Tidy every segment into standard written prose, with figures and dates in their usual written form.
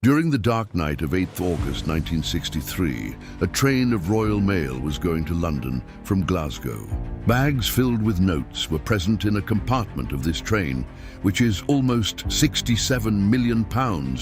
During the dark night of 8th August 1963, a train of Royal Mail was going to London from Glasgow. Bags filled with notes were present in a compartment of this train, which is almost £67 million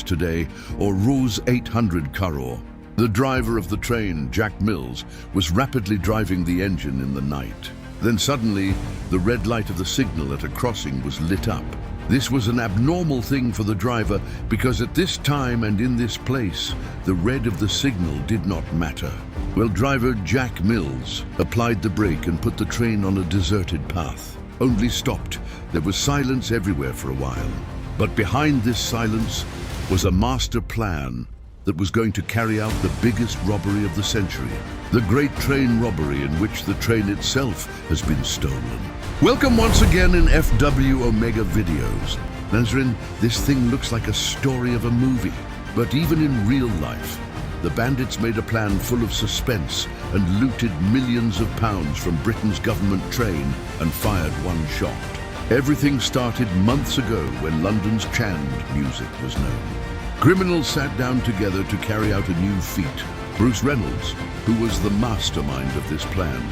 today, or Rs 800 crore. The driver of the train, Jack Mills, was rapidly driving the engine in the night. Then suddenly, the red light of the signal at a crossing was lit up. This was an abnormal thing for the driver because at this time and in this place, the red of the signal did not matter. Well, driver Jack Mills applied the brake and put the train on a deserted path. Only stopped. There was silence everywhere for a while. But behind this silence was a master plan that was going to carry out the biggest robbery of the century. The great train robbery in which the train itself has been stolen. Welcome once again in FW Omega Videos. Nazrin, this thing looks like a story of a movie. But even in real life, the bandits made a plan full of suspense and looted millions of pounds from Britain's government train and fired one shot. Everything started months ago when London's chant music was known. Criminals sat down together to carry out a new feat. Bruce Reynolds, who was the mastermind of this plan,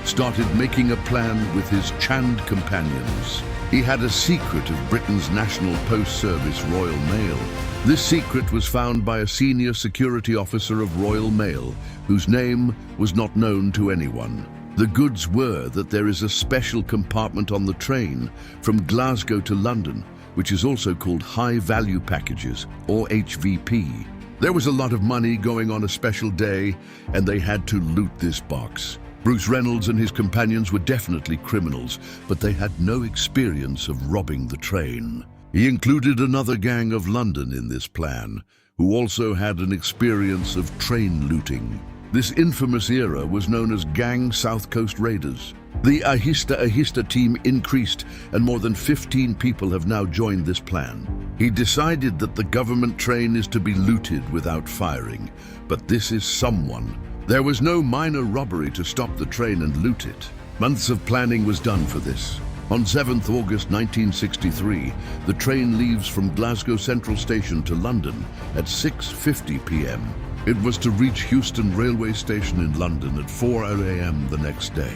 started making a plan with his Chand companions. He had a secret of Britain's National Post Service, Royal Mail. This secret was found by a senior security officer of Royal Mail, whose name was not known to anyone. The goods were that there is a special compartment on the train from Glasgow to London, which is also called High Value Packages, or HVP. There was a lot of money going on a special day, and they had to loot this box. Bruce Reynolds and his companions were definitely criminals, but they had no experience of robbing the train. He included another gang of London in this plan, who also had an experience of train looting. This infamous era was known as Gang South Coast Raiders. The Ahista team increased, and more than 15 people have now joined this plan. He decided that the government train is to be looted without firing, but this is someone. There was no minor robbery to stop the train and loot it. Months of planning was done for this. On 7th August 1963, the train leaves from Glasgow Central Station to London at 6:50 p.m. It was to reach Euston Railway Station in London at 4 a.m. the next day.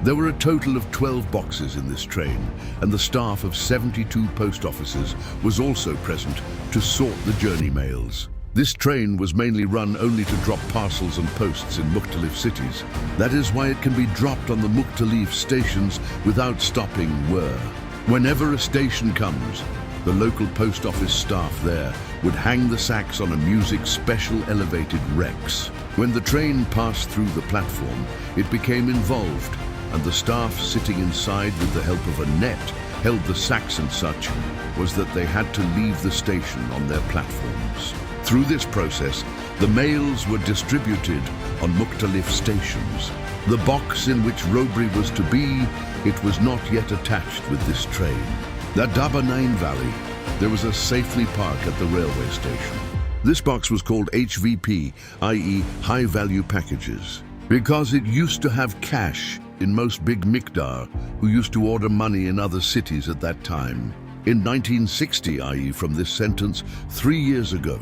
There were a total of 12 boxes in this train, and the staff of 72 post offices was also present to sort the journey mails. This train was mainly run only to drop parcels and posts in Mukhtalif cities. That is why it can be dropped on the Mukhtalif stations without stopping where. Whenever a station comes, the local post office staff there would hang the sacks on a music special elevated Rex. When the train passed through the platform, it became involved, and the staff sitting inside with the help of a net held the sacks and such, was that they had to leave the station on their platforms. Through this process, the mails were distributed on Mukhtalif stations. The box in which Robbery was to be, it was not yet attached with this train. At Daba Nain Valley, there was a safely park at the railway station. This box was called HVP, i.e. High Value Packages, because it used to have cash in most big Miqdar, who used to order money in other cities at that time. In 1960, i.e. from this sentence, 3 years ago,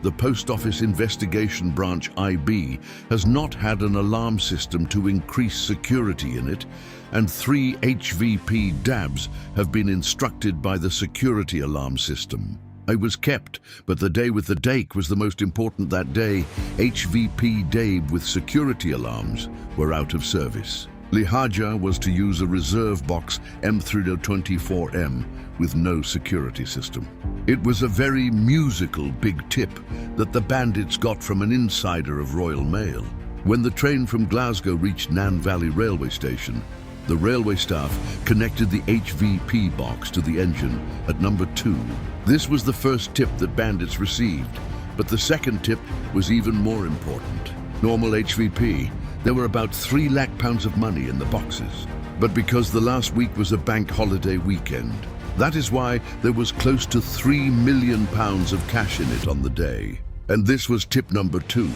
the Post Office Investigation Branch IB has not had an alarm system to increase security in it, and 3 HVP DABs have been instructed by the security alarm system. I was kept, but the day with the dake was the most important that day. HVP DAB with security alarms were out of service. Lihaja was to use a reserve box M3024M with no security system. It was a very musical big tip that the bandits got from an insider of Royal Mail. When the train from Glasgow reached Nan Valley Railway Station, the railway staff connected the HVP box to the engine at number 2. This was the first tip that bandits received, but the second tip was even more important. Normal HVP, there were about £3 lakh of money in the boxes. But because the last week was a bank holiday weekend, that is why there was close to £3 million of cash in it on the day. And this was tip number 2.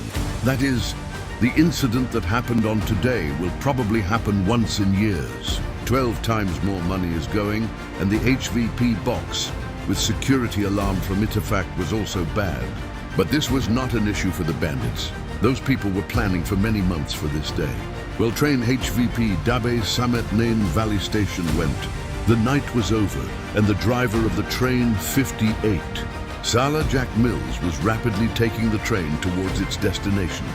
That is, the incident that happened on today will probably happen once in years. 12 times more money is going, and the HVP box with security alarm from Ittifaq was also bad. But this was not an issue for the bandits. Those people were planning for many months for this day. Well, train HVP Dabe Samet Nain Valley Station went. The night was over, and the driver of the train 58, Salah Jack Mills, was rapidly taking the train towards its destination.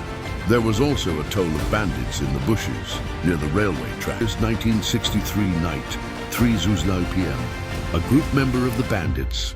There was also a toll of bandits in the bushes near the railway track. This 1963 night, 3 Zuzlau p.m., a group member of the bandits